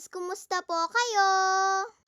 ka-loves! Kumusta po kayo?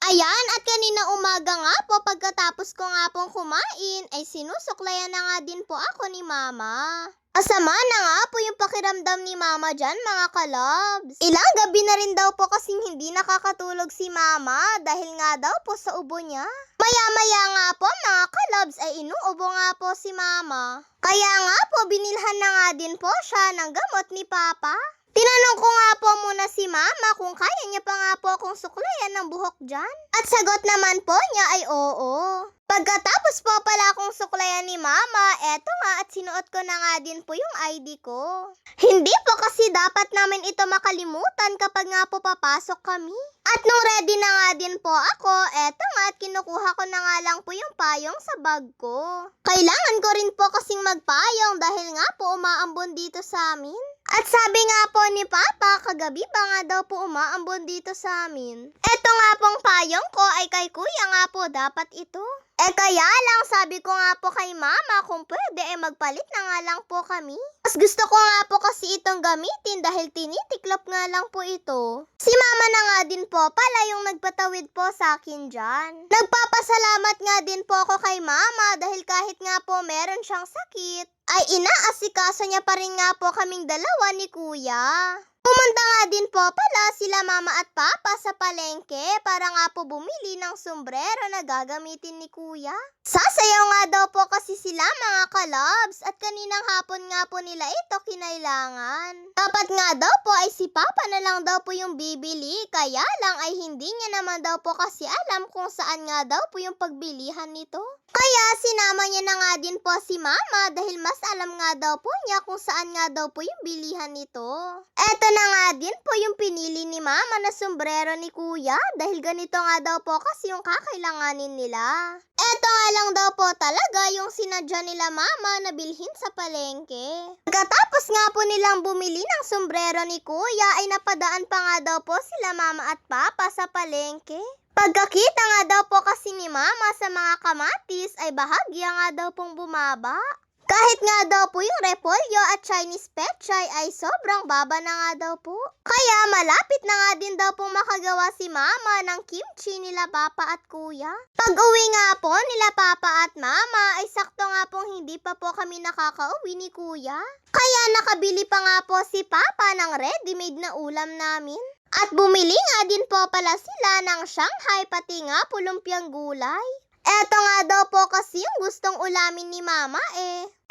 Ayan, at kanina umaga nga po, pagkatapos ko nga pong kumain, ay sinusuklayan na nga din po ako ni Mama. Asama na nga po yung pakiramdam ni Mama dyan, mga ka-loves. Ilang gabi na rin daw po kasing hindi nakakatulog si Mama dahil nga daw po sa ubo niya. Maya-maya nga po, mga ka-loves, ay inuubo nga po si Mama. Kaya nga po, binilhan na nga din po siya ng gamot ni Papa. Tinanong ko nga po muna si Mama kung kaya niya pa nga po akong suklayan ng buhok dyan. At sagot naman po niya ay oo. Pagkatapos po pala akong suklayan ni Mama, eto nga at sinuot ko na nga din po yung ID ko. Hindi po kasi dapat namin ito makalimutan kapag nga po papasok kami. At nung ready na nga din po ako, eto nga at kinukuha ko na nga lang po yung payong sa bag ko. Kailangan ko rin po kasing magpayong dahil nga po umaambon dito sa amin. At sabi nga po ni Papa, kagabi pa nga daw po umaambon dito sa amin. Eto nga pong payong ko ay kay Kuya nga po dapat ito. Kaya lang sabi ko nga po kay Mama kung pwede magpalit na nga lang po kami. Mas gusto ko nga po kasi itong gamitin dahil tinitiklop nga lang po ito. Si Mama na nga din po pala yung nagpatawid po sa akin dyan. Nagpapasalamat nga din po ako kay Mama dahil kahit nga po meron siyang sakit, ay inaasikaso niya pa rin nga po kaming dalawa ni Kuya. Pumunta nga din po pala sila Mama at Papa sa palengke para nga po bumili ng sombrero na gagamitin ni Kuya. Sasayaw nga daw po kasi sila, mga ka-loves, at kaninang hapon nga po nila ito kinailangan. Dapat nga daw po ay si Papa na lang daw po yung bibili, kaya lang ay hindi niya naman daw po kasi alam kung saan nga daw po yung pagbilihan nito. Kaya sinama niya na nga din po si Mama dahil mas alam nga daw po niya kung saan nga daw po yung bilihan nito. Eto na nga din po yung pinili ni Mama na sombrero ni Kuya dahil ganito nga daw po kasi yung kakailanganin nila. Eto nga lang daw po talaga yung sinadya nila Mama na bilhin sa palengke. Pagkatapos nga po nilang bumili ng sombrero ni Kuya ay napadaan pa nga daw po sila Mama at Papa sa palengke. Pagkakita nga daw po kasi ni Mama sa mga kamatis ay bahagya nga daw pong bumaba. Kahit nga daw po yung repolyo at Chinese pechay ay sobrang baba na nga daw po. Kaya malapit na nga din daw pong makagawa si Mama ng kimchi nila Papa at Kuya. Pag uwi nga po nila Papa at Mama ay sakto nga pong hindi pa po kami nakakauwi ni Kuya. Kaya nakabili pa nga po si Papa ng ready-made na ulam namin. At bumili nga din po pala sila ng Shanghai pati nga po lumpiang gulay. Eto nga daw po kasi yung gustong ulamin ni Mama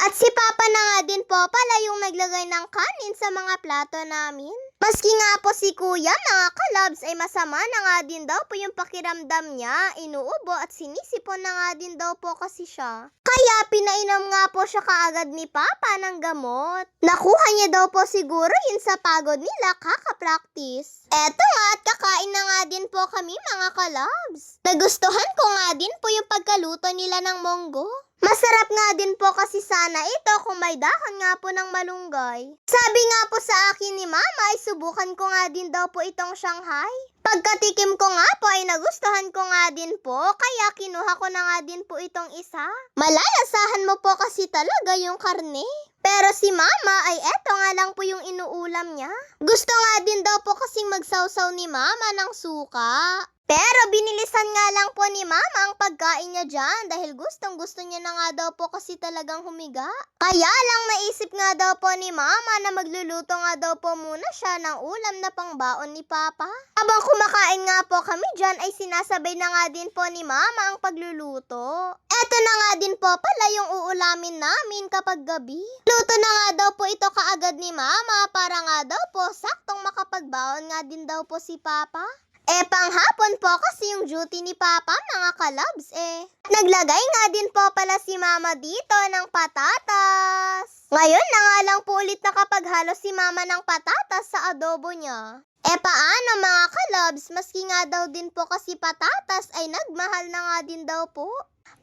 At si Papa na nga din po pala yung naglagay ng kanin sa mga plato namin. Maski nga po si Kuya, mga ka-loves, ay masama na nga din daw po yung pakiramdam niya, inuubo at sinisipon na nga din daw po kasi siya. Kaya pinainom nga po siya kaagad ni Papa ng gamot. Nakuha niya daw po siguro yun sa pagod nila kaka-practice. Eto nga at kakain na nga din po kami, mga ka-loves. Nagustuhan ko nga din po yung pagkaluto nila ng monggo. Masarap nga din po kasi sana ito kung may dahon nga po ng malunggay. Sabi nga po sa akin ni Mama ay subukan ko nga din daw po itong Shanghai. Pagkatikim ko nga po ay nagustuhan ko nga din po kaya kinuha ko na nga din po itong isa. Malalasahan mo po kasi talaga yung karne. Pero si Mama ay eto nga lang po yung inuulam niya. Gusto nga din daw po kasing magsawsaw ni Mama ng suka. Pero binilisan nga lang po ni Mama ang pagkain niya dyan dahil gustong gusto niya na nga daw po kasi talagang humiga. Kaya lang naisip nga daw po ni Mama na magluluto nga daw po muna siya ng ulam na pangbaon ni Papa. Habang kumakain nga po kami dyan ay sinasabay na nga din po ni Mama ang pagluluto. Eto na nga din po pala yung uulamin namin kapag gabi. Luto na nga daw po ito kaagad ni Mama para nga daw po saktong makapagbaon nga din daw po si Papa. Panghapon po kasi yung duty ni Papa, mga ka-loves Naglagay nga din po pala si Mama dito ng patatas. Ngayon na nga lang po ulit nakapaghalo si Mama ng patatas sa adobo niya. Paano, mga ka-loves, maski nga daw din po kasi patatas ay nagmahal na nga din daw po.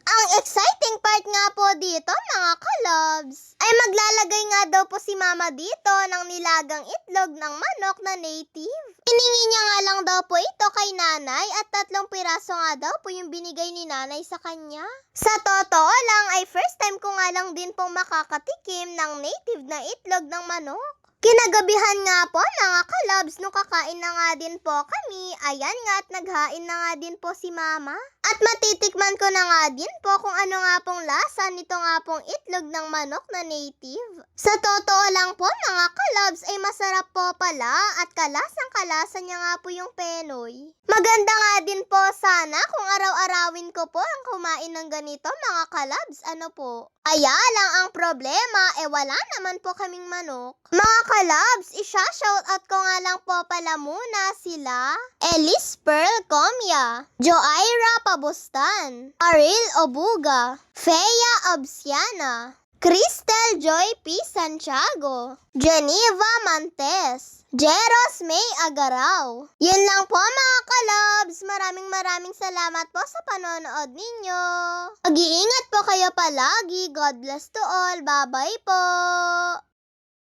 Ang exciting part nga po dito, mga ka-loves, ay maglalagay nga daw po si Mama dito ng nilagang itlog ng manok na native. Hiningi niya nga lang daw po ito kay nanay at 3 piraso nga daw po yung binigay ni nanay sa kanya. Sa totoo lang ay first time ko nga lang din pong makakatikim ng native na itlog ng manok. Kinagabihan nga po, mga ka-loves, nung kakain na nga din po kami yummy. Ayan nga at naghain na nga din po si Mama. At matitikman ko na nga din po kung ano nga pong lasa nito nga pong itlog ng manok na native. Sa totoo lang po mga kalabs ay masarap po pala at kalasang-kalasa niya nga po yung Penoy. Maganda nga din po sana kung araw-arawin ko po ang kumain ng ganito mga kalabs. Ano po? Kaya lang ang problema wala naman po kaming manok. Mga kalabs, isha-shoutout ko nga lang po pala muna sila. Elise Pearl Comia, Joaira Pabustan, Aril Obuga, Feya Obsiana, Cristel Joy P. Santiago, Geneva Mantes, Jeros May Agaraw. Yun lang po mga kalabs. Maraming salamat po sa panonood ninyo. Mag-iingat po kayo palagi. God bless to all. Bye-bye po.